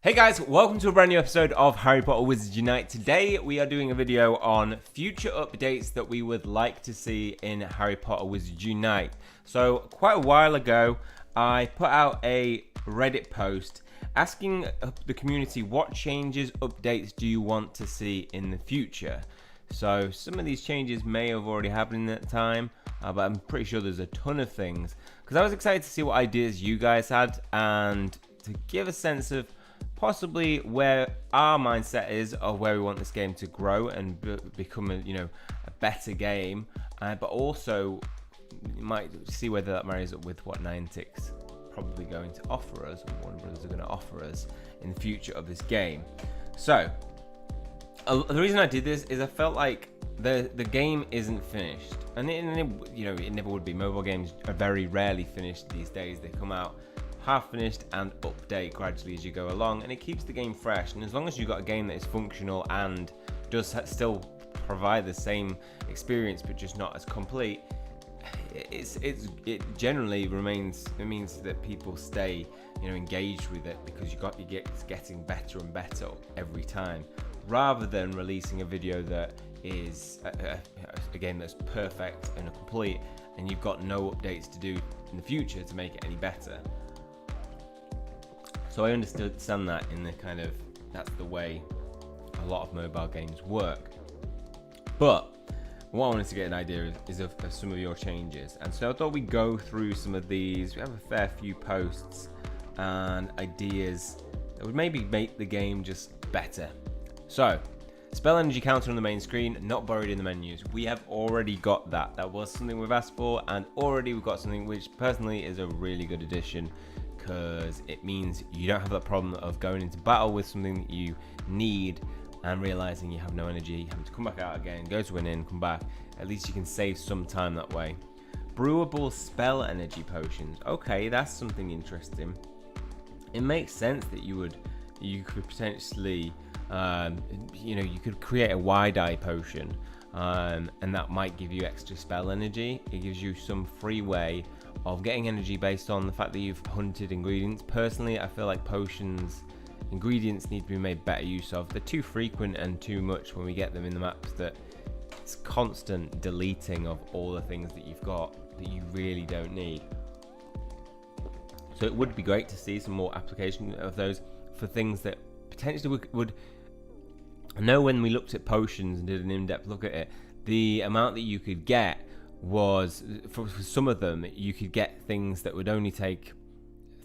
Hey guys, welcome to a brand new episode of Harry Potter Wizards Unite. Today we are doing a video on future updates that we would like to see in Harry Potter Wizards Unite. So quite a while ago, I put out a Reddit post asking the community what changes, updates do you want to see in the future. So some of these changes may have already happened at the time, but I'm pretty sure there's a ton of things. Because I was excited to see what ideas you guys had and to give a sense of possibly where our mindset is of where we want this game to grow and become a better game, but also you might see whether that marries up with what Niantic's probably going to offer us, and Warner Brothers are going to offer us in the future of this game. So the reason I did this is I felt like the game isn't finished, and it never would be. Mobile games are very rarely finished these days. They come out half finished and update gradually as you go along, and it keeps the game fresh. And as long as you've got a game that is functional and does still provide the same experience but just not as complete, it generally remains. It means that people stay engaged with it because it's getting better and better every time, rather than releasing a video that is a game that's perfect and complete and you've got no updates to do in the future to make it any better. So I understand that that's the way a lot of mobile games work. But what I wanted to get an idea is of some of your changes. And so I thought we'd go through some of these. We have a fair few posts and ideas that would maybe make the game just better. So, spell energy counter on the main screen, not buried in the menus. We have already got that. That was something we've asked for, and already we've got something which personally is a really good addition, because it means you don't have that problem of going into battle with something that you need and realizing you have no energy, having to come back out again, go to an inn, come back. At least you can save some time that way. Brewable spell energy potions. Okay, that's something interesting. It makes sense that you could potentially you could create a wide-eye potion, and that might give you extra spell energy. It gives you some free way of getting energy based on the fact that you've hunted ingredients. Personally, I feel like ingredients need to be made better use of. They're too frequent and too much when we get them in the maps, that it's constant deleting of all the things that you've got that you really don't need. So it would be great to see some more application of those for things that potentially would. I know when we looked at potions and did an in-depth look at it, the amount that you could get was, for some of them, you could get things that would only take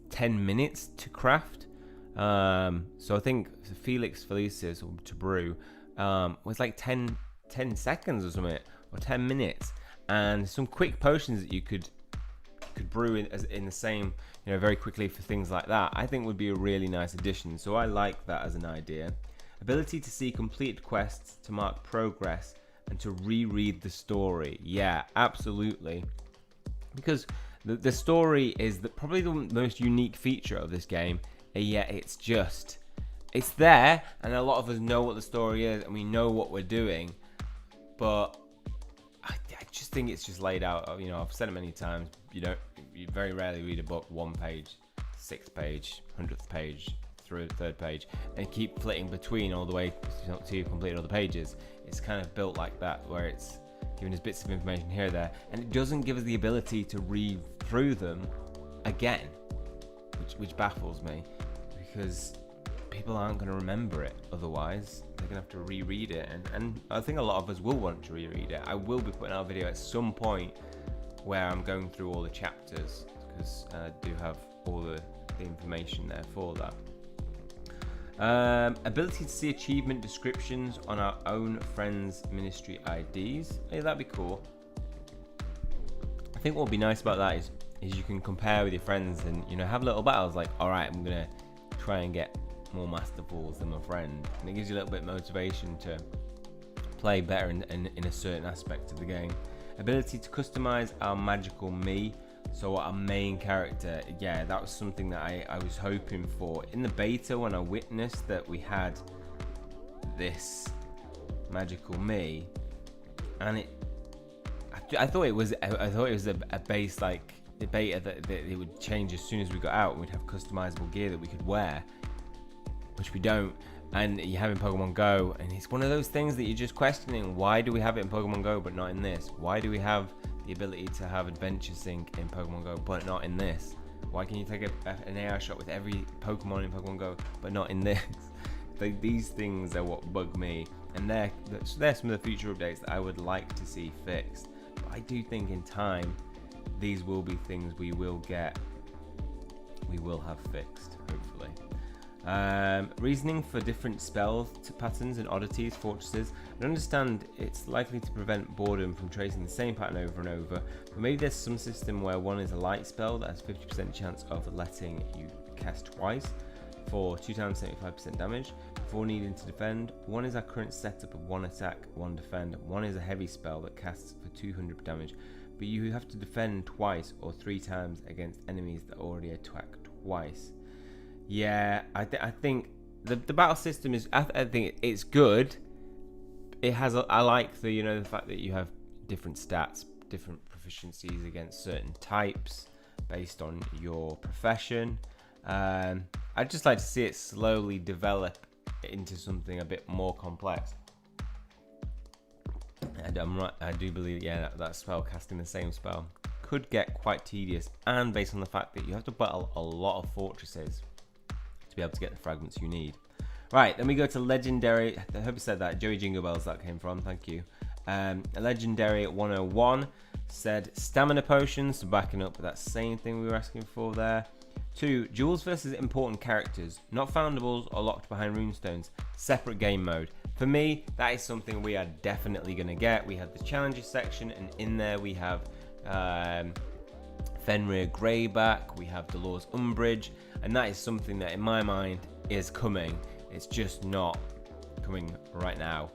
10 minutes to craft. So I think Felix Felicis, or to brew, was like 10 seconds or something, or 10 minutes. And some quick potions that you could brew in the same, very quickly for things like that, I think would be a really nice addition. So I like that as an idea. Ability to see completed quests, to mark progress, and to reread the story. Yeah, absolutely. Because the story is probably the most unique feature of this game, and yet it's there, and a lot of us know what the story is, and we know what we're doing, but I just think it's just laid out. I've said it many times, you very rarely read a book 1 page, 6th page, 100th page, through the 3rd page, and keep flitting between all the way to complete all the pages. It's kind of built like that, where it's giving us bits of information here and there, and it doesn't give us the ability to read through them again, which baffles me, because people aren't going to remember it otherwise. They're going to have to reread it, and I think a lot of us will want to reread it. I will be putting out a video at some point where I'm going through all the chapters, because I do have all the information there for that. Ability to see achievement descriptions on our own friends' ministry IDs. Hey, that'd be cool. I think what would be nice about that is you can compare with your friends and have little battles like, alright, I'm gonna try and get more master balls than my friend, and it gives you a little bit of motivation to play better in a certain aspect of the game. Ability to customize our magical me. So our main character, yeah, that was something that I was hoping for. In the beta, when I witnessed that we had this magical me, and I thought it was a base, like the beta, that it would change as soon as we got out. We'd have customizable gear that we could wear. which we don't. And you have in Pokemon Go, and it's one of those things that you're just questioning. Why do we have it in Pokemon Go but not in this? Why do we have the ability to have Adventure Sync in Pokemon Go but not in this? Why can you take an AI shot with every Pokemon in Pokemon Go but not in this? These things are what bug me, and they're some of the future updates that I would like to see fixed. But I do think in time these will be things we will have fixed, hopefully. Reasoning for different spell patterns and oddities, fortresses. I understand it's likely to prevent boredom from tracing the same pattern over and over, but maybe there's some system where one is a light spell that has 50% chance of letting you cast twice for 2 times 75% damage before needing to defend. One is our current setup of 1 attack, 1 defend. One is a heavy spell that casts for 200 damage, but you have to defend twice or 3 times against enemies that already attack twice. Yeah, I think the battle system is. I think it's good. It has. I like the the fact that you have different stats, different proficiencies against certain types based on your profession. I'd just like to see it slowly develop into something a bit more complex. And I do believe, that spell casting the same spell could get quite tedious, and based on the fact that you have to battle a lot of fortresses to be able to get the fragments you need. Right, then we go to legendary. I hope I said that. Joey Jingle Bells that came from. Thank you. A legendary 101 said stamina potions, so backing up with that same thing we were asking for there. 2, duels versus important characters, not foundables or locked behind runestones, separate game mode. For me, that is something we are definitely going to get. We have the challenges section, and in there we have Fenrir Greyback, we have Dolores Umbridge, and that is something that in my mind is coming. It's just not coming right now.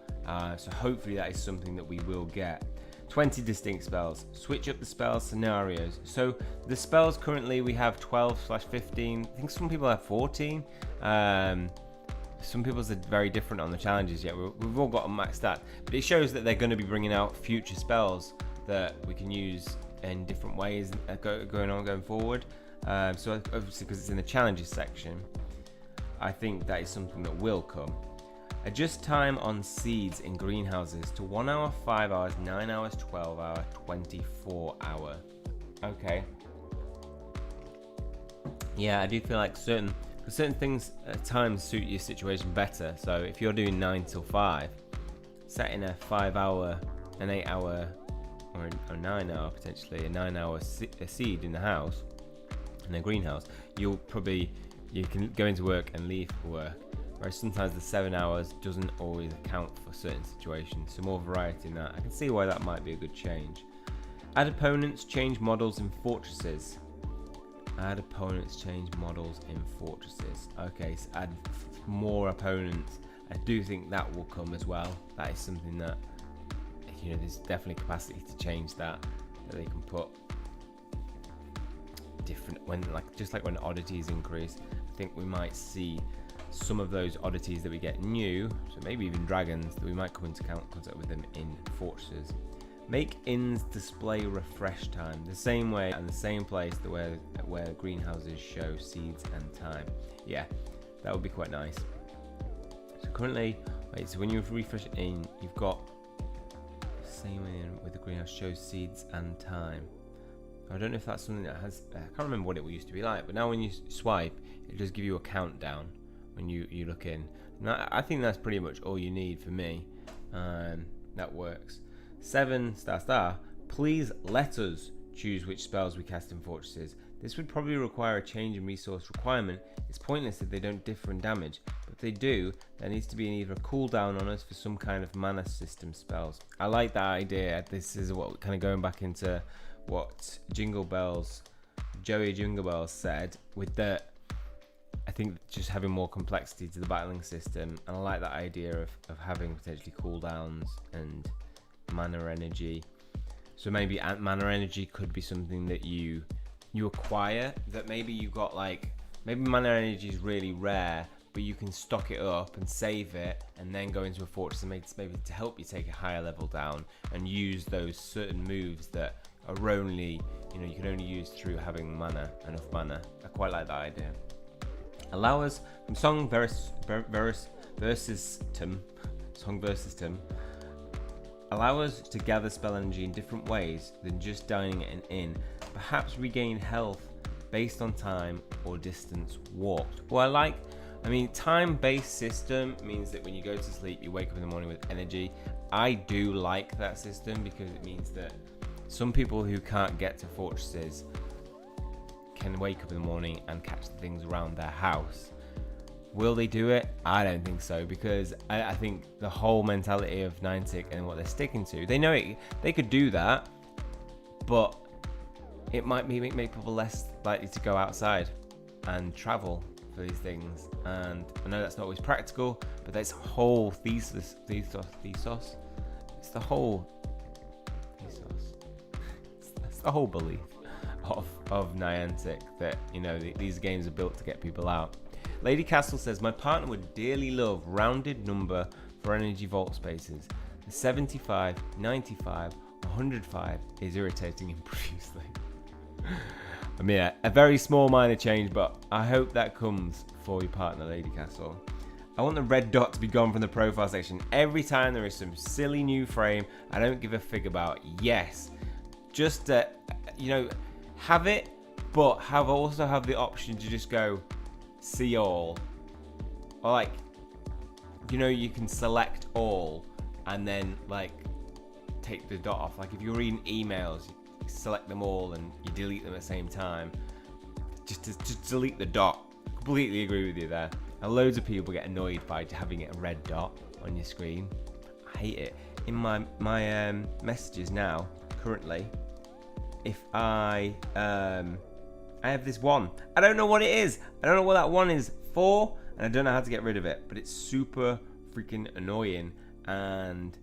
So hopefully that is something that we will get. 20 distinct spells. Switch up the spell scenarios. So the spells currently we have 12/15. I think some people have 14. Some people's are very different on the challenges yet. We've all got them maxed out. But it shows that they're going to be bringing out future spells that we can use in different ways going forward. So obviously because it's in the challenges section, I think that is something that will come. Adjust time on seeds in greenhouses to 1 hour, 5 hours, 9 hours, 12 hour, 24 hour. Okay. Yeah, I do feel like certain things at times suit your situation better. So if you're doing 9 till 5, setting a 5 hour, an 8 hour, or a 9 hour potentially, a 9 hour seed in the house, in a greenhouse, you can go into work and leave for work. Whereas sometimes the 7 hours doesn't always account for certain situations. So more variety in that. I can see why that might be a good change. Add opponents, change models in fortresses. Add opponents, change models in fortresses. Okay, so add more opponents. I do think that will come as well. That is something that, there's definitely capacity to change that they can put different, just like when oddities increase. I think we might see some of those oddities that we get new, so maybe even dragons, that we might come into contact with them in fortresses. Make inns display refresh time the same way and the same place where greenhouses show seeds and time. Yeah, that would be quite nice. So currently, so when you refresh it in, you've got the same way with the greenhouse shows seeds and time. I don't know if that's something that has, I can't remember what it used to be like, but now when you swipe, it does give you a countdown when you look in. And I think that's pretty much all you need for me. That works. 7 ***, please let us choose which spells we cast in fortresses. This would probably require a change in resource requirement. It's pointless if they don't differ in damage, but if they do, there needs to be either a cooldown on us for some kind of mana system spells. I like that idea. This is what kind of going back into what Joey Jingle Bells said with the, I think just having more complexity to the battling system, and I like that idea of having potentially cooldowns and mana energy. So maybe mana energy could be something that you acquire, that maybe you got maybe mana energy is really rare, but you can stock it up and save it and then go into a fortress and maybe to help you take a higher level down and use those certain moves that are only, you can only use through having enough mana. I quite like that idea. Allow us from Song versus Tim. Allow us to gather spell energy in different ways than just dining at an inn. Perhaps regain health based on time or distance walked. Well, time-based system means that when you go to sleep, you wake up in the morning with energy. I do like that system because it means that some people who can't get to fortresses can wake up in the morning and catch the things around their house. Will they do it? I don't think so, because I think the whole mentality of Niantic and what they're sticking to, they know it. They could do that, but it might make people less likely to go outside and travel for these things. And I know that's not always practical, but that's whole thesis. It's the whole thesis. That's the whole belief of Niantic that these games are built to get people out. Lady Castle says, my partner would dearly love rounded number for energy vault spaces. The 75, 95, 105 is irritating him profusely. I mean, a very small minor change, but I hope that comes for your partner, Lady Castle. I want the red dot to be gone from the profile section. Every time there is some silly new frame I don't give a fig about. Yes, just have it, but also have the option to just go see all, or you can select all and then take the dot off. If you're reading emails, you select them all and you delete them at the same time, just to delete the dot. Completely agree with you there. And loads of people get annoyed by having a red dot on your screen. I hate it. In my messages now currently, if I have this one. I don't know what it is. I don't know what that one is for, and I don't know how to get rid of it, but it's super freaking annoying. And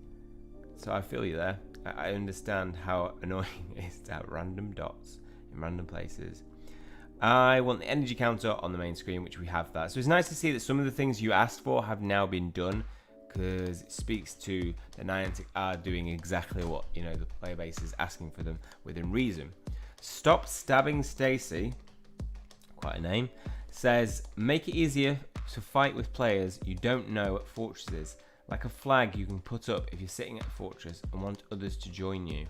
so I feel you there. I understand how annoying it is to have random dots in random places. I want the energy counter on the main screen, which we have that. So it's nice to see that some of the things you asked for have now been done, because it speaks to the Niantic are doing exactly what the player base is asking for them within reason. Stop Stabbing Stacy, quite a name, says, make it easier to fight with players you don't know at fortresses, like a flag you can put up if you're sitting at a fortress and want others to join you.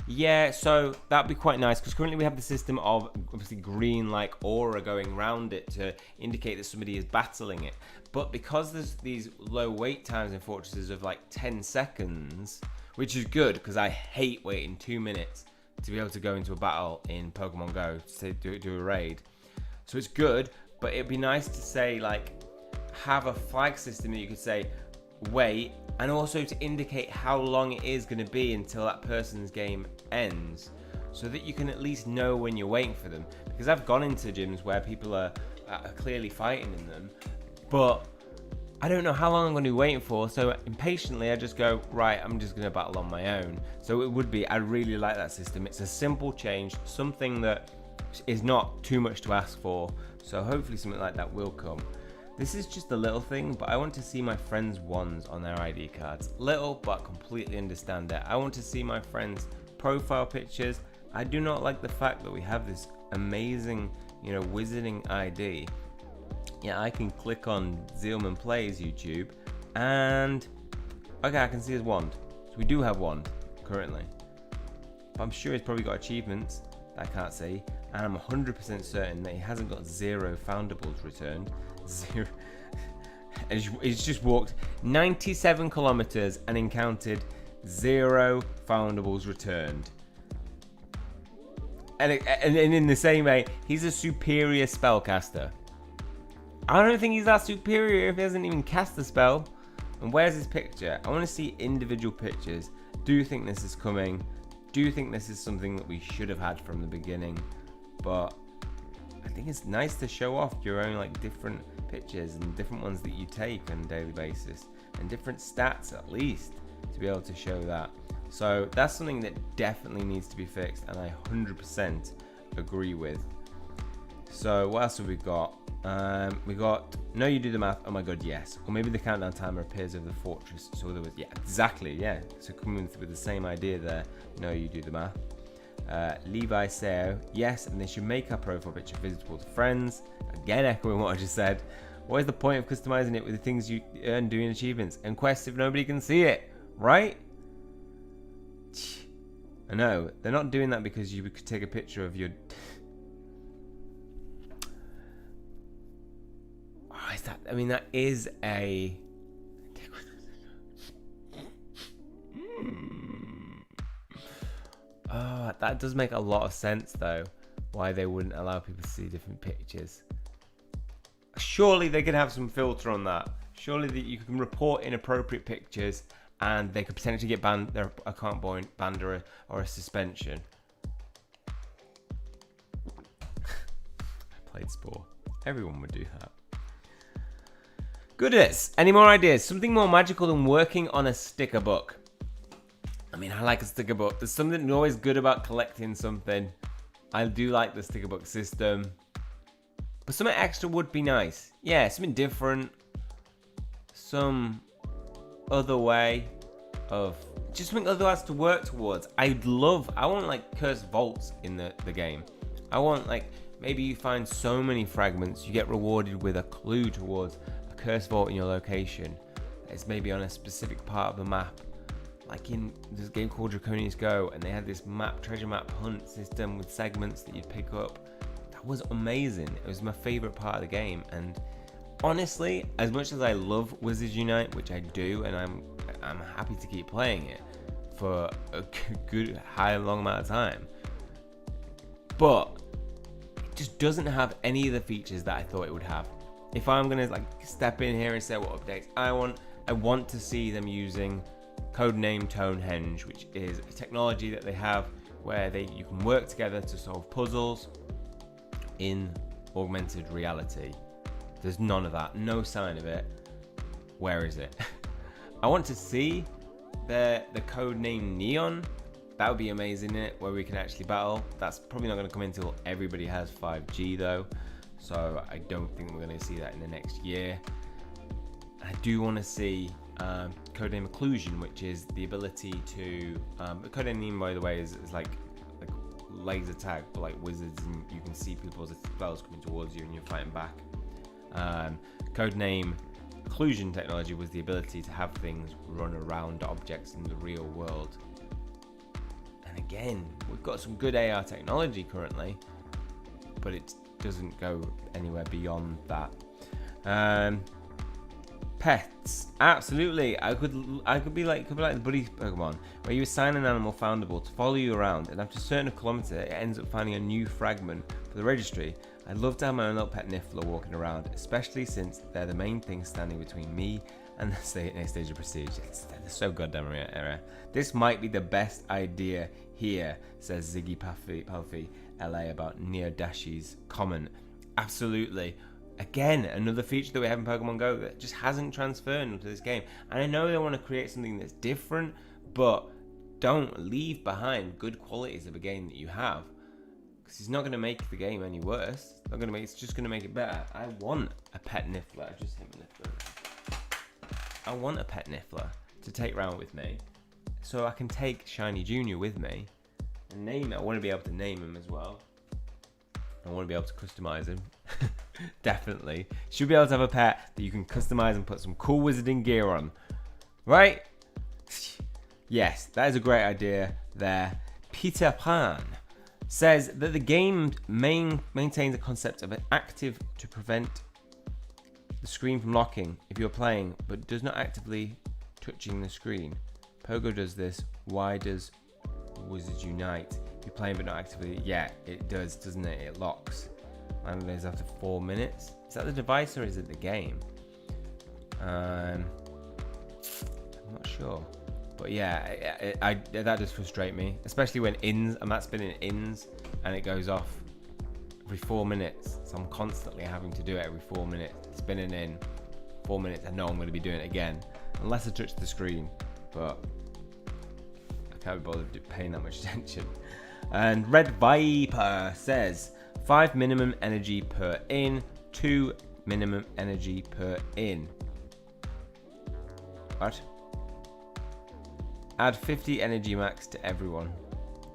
Yeah, so that'd be quite nice, because currently we have the system of obviously green aura going around it to indicate that somebody is battling it. But because there's these low wait times in fortresses of 10 seconds, which is good because I hate waiting 2 minutes to be able to go into a battle in Pokemon Go to do a raid. So it's good, but it'd be nice to say have a flag system that you could say wait, and also to indicate how long it is going to be until that person's game ends, so that you can at least know when you're waiting for them. Because I've gone into gyms where people are clearly fighting in them, but I don't know how long I'm going to be waiting for, so impatiently I just go, right, I'm just going to battle on my own. So I really like that system. It's a simple change, something that is not too much to ask for, so hopefully something like that will come. This is just a little thing, but I want to see my friends' ones on their ID cards. Little, but completely understand it. I want to see my friends' profile pictures. I do not like the fact that we have this amazing, wizarding ID. Yeah, I can click on Zealman Plays YouTube, and okay, I can see his wand. So we do have wand currently, but I'm sure he's probably got achievements that I can't see, and I'm 100% certain that he hasn't got 0 foundables returned. 0. And he's just walked 97 kilometers and encountered 0 foundables returned. And in the same way, he's a superior spellcaster. I don't think he's that superior if he hasn't even cast the spell. And where's his picture? I want to see individual pictures. Do you think this is coming? Do you think this is something that we should have had from the beginning? But I think it's nice to show off your own different pictures and different ones that you take on a daily basis, and different stats at least, to be able to show that. So that's something that definitely needs to be fixed, and I 100% agree with. So what else have we got? We got no, you do the math. Oh my god, yes. Or maybe the countdown timer appears over the fortress. So there was, yeah, exactly, yeah. So coming with the same idea there. No, you do the math. Levi Seo, yes, and they should make our profile picture visible to friends. Again, echoing what I just said. What is the point of customizing it with the things you earn doing achievements and quests if nobody can see it, right? I know, they're not doing that because you could take a picture of your... Oh, is that... I mean, that is a... Oh, that does make a lot of sense, though, why they wouldn't allow people to see different pictures. Surely they could have some filter on that. Surely that you can report inappropriate pictures and they could potentially get banned, their account banned or a suspension. I played Spore. Everyone would do that. Goodness. Any more ideas? Something more magical than working on a sticker book. I mean, I like a sticker book. There's something always good about collecting something. I do like the sticker book system. But something extra would be nice. Yeah, something different. Some other way of... Just something other has to work towards. I want like cursed vaults in the game. I want like... Maybe you find so many fragments, you get rewarded with a clue towards a cursed vault in your location. It's maybe on a specific part of the map. Like in this game called Draconia's Go, and they had this treasure map hunt system with segments that you'd pick up. That was amazing. It was my favorite part of the game, and honestly, as much as I love Wizards Unite, which I do, and I'm happy to keep playing it for a good long amount of time, but it just doesn't have any of the features that I thought it would have. If I'm gonna like step in here and say what updates I want to see them using codename Tonehenge, which is a technology that they have where you can work together to solve puzzles in augmented reality. There's none of that, no sign of it. Where is it? I want to see the codename Neon. That would be amazing, in it, where we can actually battle. That's probably not going to come until everybody has 5G though, so I don't think we're going to see that in the next year. I do want to see codename Occlusion, which is the ability to codename, by the way, is like laser tag for like wizards, and you can see people's spells coming towards you and you're fighting back. Codename Occlusion technology was the ability to have things run around objects in the real world. And again, we've got some good AR technology currently, but it doesn't go anywhere beyond that. Pets, absolutely. I could be like the buddy Pokemon, where you assign an animal foundable to follow you around, and after a certain kilometer, it ends up finding a new fragment for the registry. I'd love to have my own little pet Niffler walking around, especially since they're the main thing standing between me and the next stage of prestige. They're so goddamn rare. This might be the best idea here, says Ziggy Palfy LA about Neodashi's comment. Absolutely. Again, another feature that we have in Pokemon Go that just hasn't transferred into this game. And I know they want to create something that's different, but don't leave behind good qualities of a game that you have, because it's not going to make the game any worse. It's just going to make it better. I want a pet Niffler. I just hit my Niffler. I want a pet Niffler to take around with me, so I can take Shiny Junior with me and name it. I want to be able to name him as well. I want to be able to customize him. Definitely. Should be able to have a pet that you can customize and put some cool wizarding gear on. Right? Yes, that is a great idea there. Peter Pan says that the game maintains a concept of an active to prevent the screen from locking if you're playing, but does not actively touching the screen. Pogo does this. Why does Wizards Unite? You're playing but not actively. Yeah, it does, doesn't it? It locks. And there's after 4 minutes. Is that the device or is it the game? I'm not sure. But yeah, that does frustrate me, especially when I'm not spinning ins and it goes off every 4 minutes. So I'm constantly having to do it every 4 minutes. Spinning in 4 minutes. I know I'm going to be doing it again, unless I touch the screen. But I can't be bothered paying that much attention. And Red Viper says 5 minimum energy per in, 2 minimum energy per in. What? Add 50 energy max to everyone.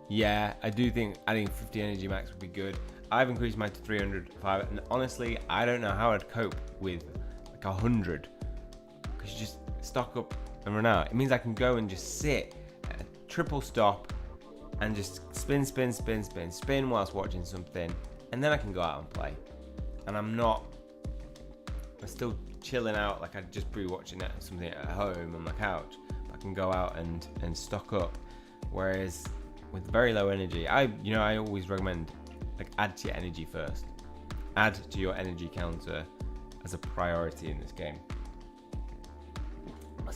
Yeah, I do think adding 50 energy max would be good. I've increased mine to 305, and honestly, I don't know how I'd cope with like 100, because you just stock up and run out. It means I can go and just sit at a triple stop and just spin whilst watching something, and then I can go out and play. And I'm still chilling out, like I'd just be watching something at home on my couch. I can go out and stock up. Whereas with very low energy, I always recommend like add to your energy first. Add to your energy counter as a priority in this game.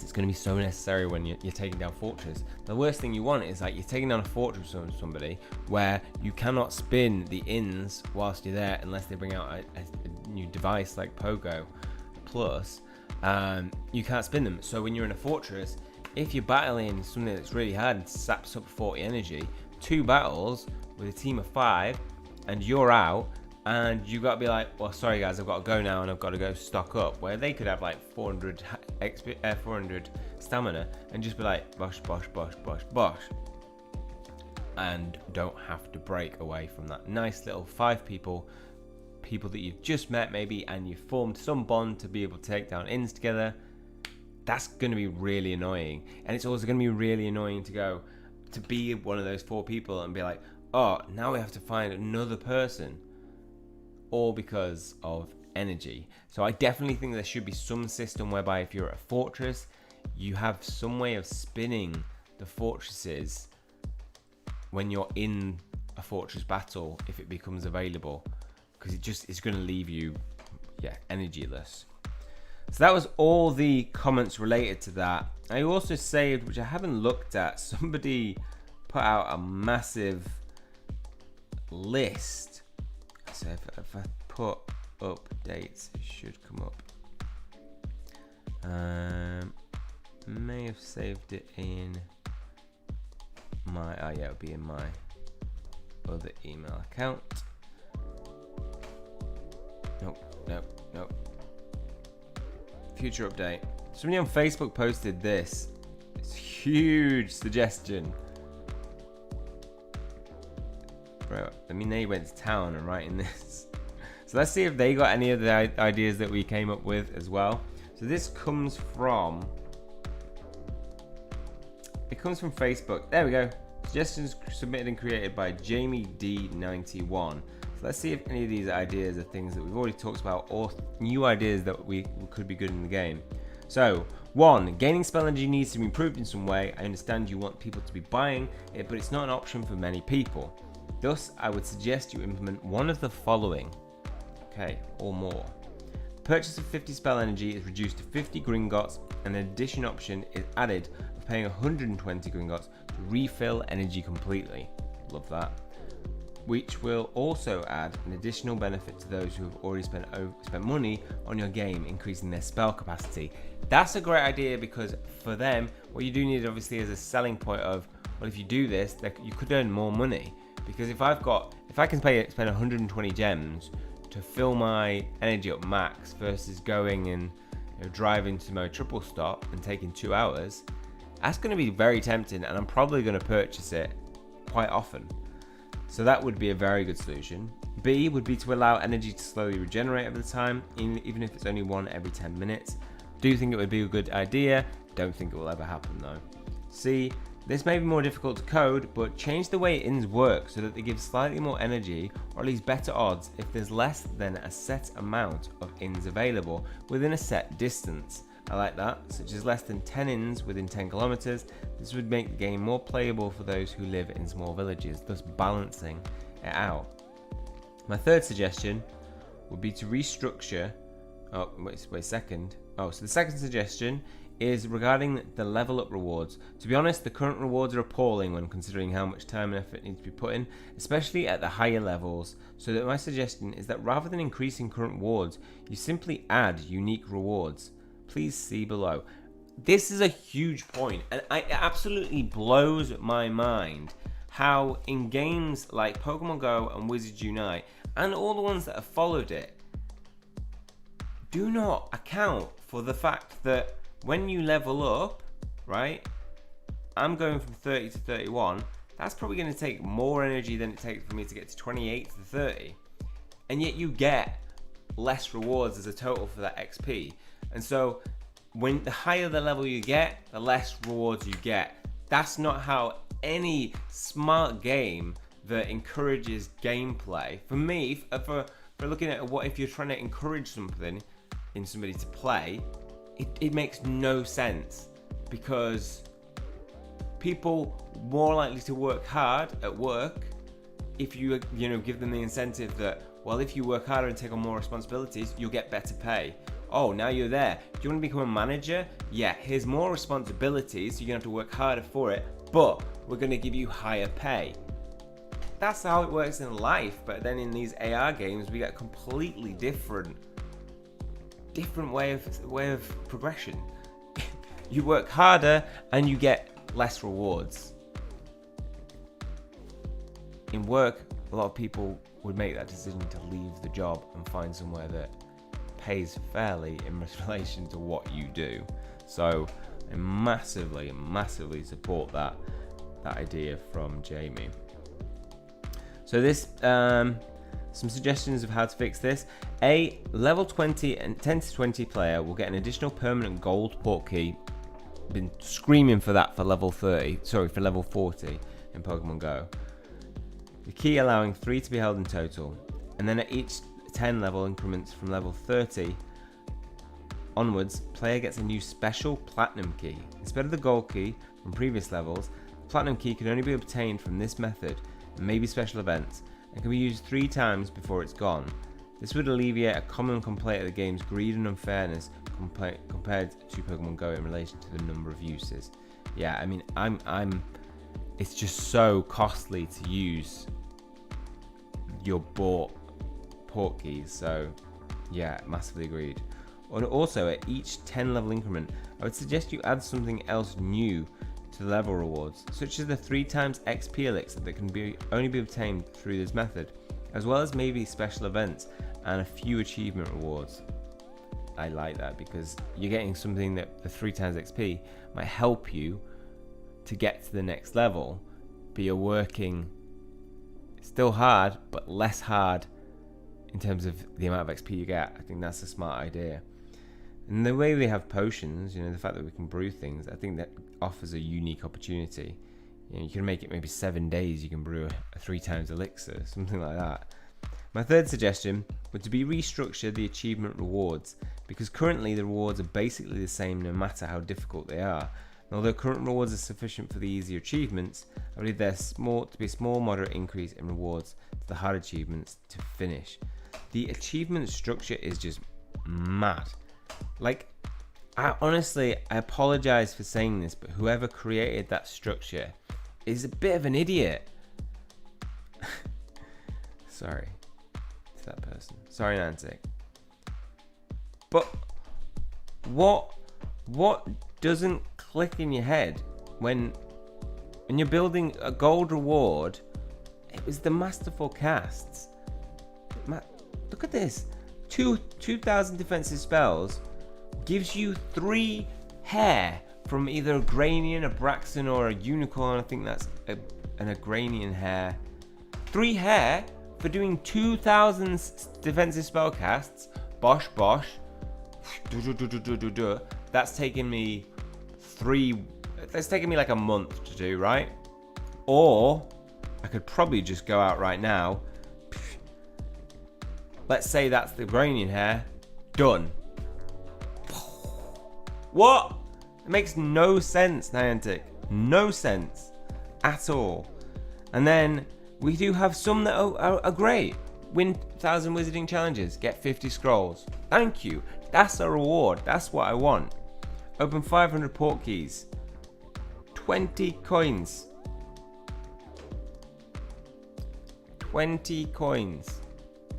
It's going to be so necessary when you're taking down fortress. The worst thing you want is like you're taking down a fortress on somebody where you cannot spin the inns whilst you're there unless they bring out a new device like Pogo Plus. You can't spin them. So when you're in a fortress, if you're battling something that's really hard and saps up 40 energy, 2 battles with a team of 5 and you're out, and you got to be like, well, sorry guys, I've got to go now and I've got to go stock up. Where they could have like 400 stamina and just be like, bosh, and don't have to break away from that nice little 5 people that you've just met maybe, and you've formed some bond to be able to take down inns together. That's going to be really annoying. And it's also going to be really annoying to be one of those 4 people and be like, oh, now we have to find another person. All because of energy. So I definitely think there should be some system whereby if you're at a fortress, you have some way of spinning the fortresses when you're in a fortress battle if it becomes available, because it's going to leave you energyless. So that was all the comments related to that. I also saved, which I haven't looked at, somebody put out a massive list. So if I put updates, it should come up. May have saved it in my, it'll be in my other email account. Nope. Future update. Somebody on Facebook posted this. It's a huge suggestion. Bro, I mean, they went to town and writing this. So let's see if they got any of the ideas that we came up with as well. So this comes from Facebook. There we go. Suggestions submitted and created by Jamie D91. So let's see if any of these ideas are things that we've already talked about or new ideas that we could be good in the game. So 1, gaining spell energy needs to be improved in some way. I understand you want people to be buying it, but it's not an option for many people. Thus, I would suggest you implement one of the following. Okay, or more. Purchase of 50 spell energy is reduced to 50 Gringotts, and an addition option is added of paying 120 Gringotts to refill energy completely. Love that. Which will also add an additional benefit to those who have already spent money on your game, increasing their spell capacity. That's a great idea, because for them, what you do need obviously is a selling point of, well, if you do this, you could earn more money. Because if I can spend 120 gems to fill my energy up max versus going and driving to my triple stop and taking 2 hours, that's going to be very tempting, and I'm probably going to purchase it quite often. So that would be a very good solution. B would be to allow energy to slowly regenerate over the time, even if it's only 1 every 10 minutes. Do think it would be a good idea. Don't think it will ever happen though. C, this may be more difficult to code, but change the way inns work so that they give slightly more energy, or at least better odds if there's less than a set amount of inns available within a set distance. I like that, such as less than 10 inns within 10 kilometers. This would make the game more playable for those who live in small villages, thus balancing it out. My third suggestion would be to restructure. So the second suggestion is regarding the level up rewards. To be honest, the current rewards are appalling when considering how much time and effort needs to be put in, especially at the higher levels. So that my suggestion is that rather than increasing current rewards, you simply add unique rewards. Please see below. This is a huge point, and it absolutely blows my mind how in games like Pokemon Go and Wizards Unite, and all the ones that have followed it, do not account for the fact that when you level up, right? I'm going from 30 to 31. that's probably going to take more energy than it takes for me to get to 28 to 30. And yet you get less rewards as a total for that XP. And so when the higher the level you get, the less rewards you get. That's not how any smart game that encourages gameplay, for me, for looking at what if you're trying to encourage something in somebody to play, it makes no sense, because people more likely to work hard at work if you give them the incentive that, well, if you work harder and take on more responsibilities, you'll get better pay. Oh, now you're there. Do you want to become a manager? Yeah, here's more responsibilities, so you're going to have to work harder for it, but we're going to give you higher pay. That's how it works in life, but then in these AR games, we get a completely different way of progression. You work harder and you get less rewards. In work, a lot of people would make that decision to leave the job and find somewhere that pays fairly in relation to what you do. So I massively support that idea from Jamie. So this some suggestions of how to fix this. A level 20 and 10 to 20 player will get an additional permanent gold port key. Been screaming for that for level 40 in Pokemon Go. The key allowing 3 to be held in total, and then at each 10 level increments from level 30 onwards, player gets a new special platinum key. Instead of the gold key from previous levels, the platinum key can only be obtained from this method and maybe special events, and can be used 3 times before it's gone. This would alleviate a common complaint of the game's greed and unfairness compared to Pokemon Go in relation to the number of uses. Yeah, I mean, it's just so costly to use your bought port keys, so yeah, massively agreed. And also, at each 10 level increment, I would suggest you add something else new to the level rewards, such as the 3 times XP elixir that can only be obtained through this method, as well as maybe special events and a few achievement rewards. I like that, because you're getting something that the 3 times XP might help you to get to the next level, but you're working still hard, but less hard in terms of the amount of XP you get. I think that's a smart idea. And the way we have potions, the fact that we can brew things, I think that offers a unique opportunity. You can make it maybe 7 days, you can brew a 3 times elixir, something like that. My third suggestion would to be restructure the achievement rewards, because currently the rewards are basically the same no matter how difficult they are. And although current rewards are sufficient for the easier achievements, I believe there's to be a small moderate increase in rewards to the hard achievements to finish. The achievement structure is just mad. Like, I apologize for saying this, but whoever created that structure is a bit of an idiot. Sorry to that person. Sorry, Nancy. But what doesn't click in your head when you're building a gold reward? It was the masterful casts. Look at this. 2,000 defensive spells gives you 3 hair from either a Granian, a Braxton, or a Unicorn. I think that's an Agranian hair. 3 hair for doing 2,000 defensive spell casts. Bosh bosh. That's taken me like a month to do, right? Or I could probably just go out right now. Let's say that's the Granian hair. Done. What? It makes no sense, Niantic. No sense at all. And then we do have some that are great. Win 1,000 wizarding challenges, get 50 scrolls. Thank you. That's a reward. That's what I want. Open 500 port keys. 20 coins. 20 coins.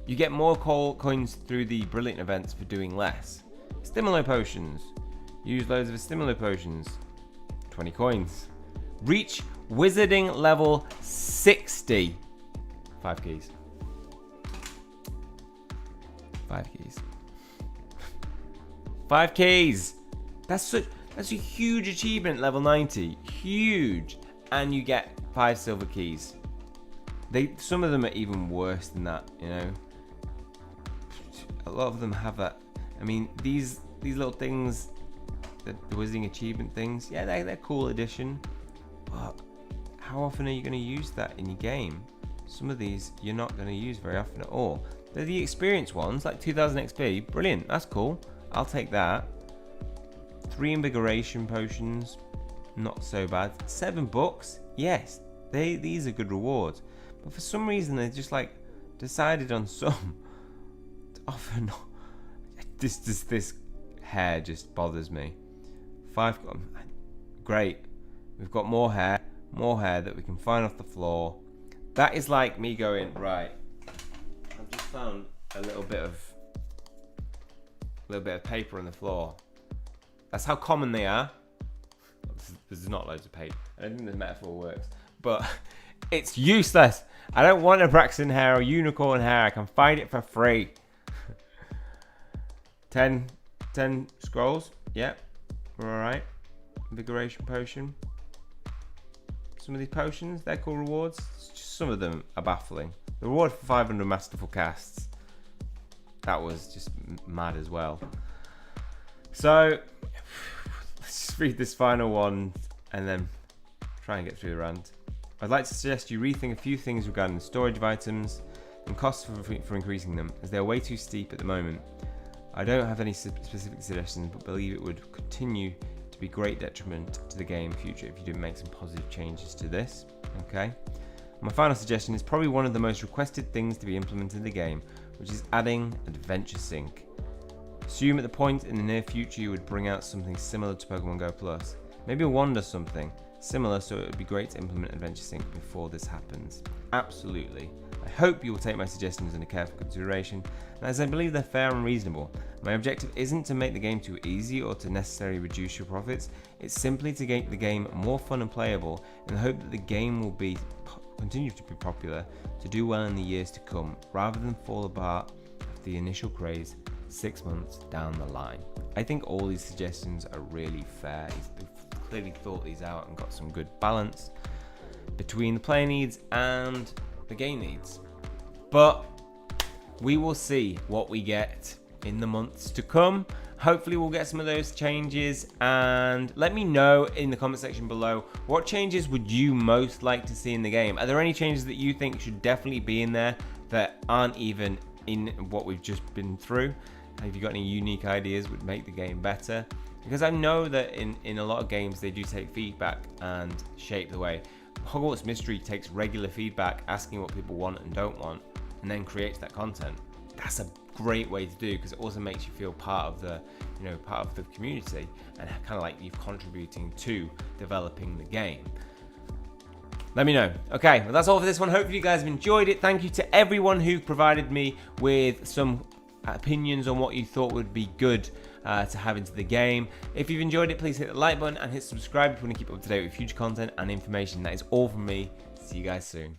You get more coins through the brilliant events for doing less. Stimuli potions. Use loads of stimuli potions. 20 coins. Reach wizarding level 60. 5 keys. 5 keys. 5 keys. That's a huge achievement, level 90. Huge. And you get 5 silver keys. Some of them are even worse than that, you know. A lot of them have that. I mean, these little things, the Wizarding achievement things, yeah, they're cool addition. But how often are you going to use that in your game? Some of these you're not going to use very often at all. They're the experience ones, like 2000 XP. Brilliant, that's cool. I'll take that. 3 invigoration potions, not so bad. 7 books, yes, these are good rewards. But for some reason they just like decided on some to offer not. This hair just bothers me. 5, great. We've got more hair that we can find off the floor. That is like me going, right, I've just found a little bit of paper on the floor. That's how common they are. There's not loads of paper. I don't think the metaphor works, but it's useless. I don't want a Braxton hair or unicorn hair. I can find it for free. 10 scrolls. Yep, we're all right. Invigoration potion. Some of these potions, they're cool rewards. Just some of them are baffling. The reward for 500 masterful casts, that was just mad as well. So let's just read this final one and then try and get through the rant. I'd like to suggest you rethink a few things regarding the storage of items and costs for increasing them, as they are way too steep at the moment. I don't have any specific suggestions, but believe it would continue to be great detriment to the game in future if you didn't make some positive changes to this. Okay. My final suggestion is probably one of the most requested things to be implemented in the game, which is adding Adventure Sync. Assume at the point in the near future you would bring out something similar to Pokemon Go Plus. Maybe a wand or something similar, so it would be great to implement Adventure Sync before this happens. Absolutely. I hope you will take my suggestions into careful consideration, and as I believe they're fair and reasonable. My objective isn't to make the game too easy or to necessarily reduce your profits. It's simply to make the game more fun and playable, in the hope that the game will continue to be popular, to do well in the years to come, rather than fall apart after the initial craze 6 months down the line. I think all these suggestions are really fair. He's clearly thought these out and got some good balance between the player needs and the game needs. But we will see what we get in the months to come. Hopefully we'll get some of those changes, and let me know in the comment section below, what changes would you most like to see in the game? Are there any changes that you think should definitely be in there that aren't even in what we've just been through? Have you got any unique ideas would make the game better? Because I know that in a lot of games they do take feedback and shape the way. Hogwarts Mystery takes regular feedback, asking what people want and don't want, and then creates that content. That's a great way to do, because it also makes you feel part of the community and kind of like you're contributing to developing the game. Let me know. Okay, well that's all for this one. Hopefully you guys have enjoyed it. Thank you to everyone who provided me with some opinions on what you thought would be good to have into the game. If you've enjoyed it, please hit the like button and hit subscribe if you want to keep up to date with future content and information. That is all from me. See you guys soon.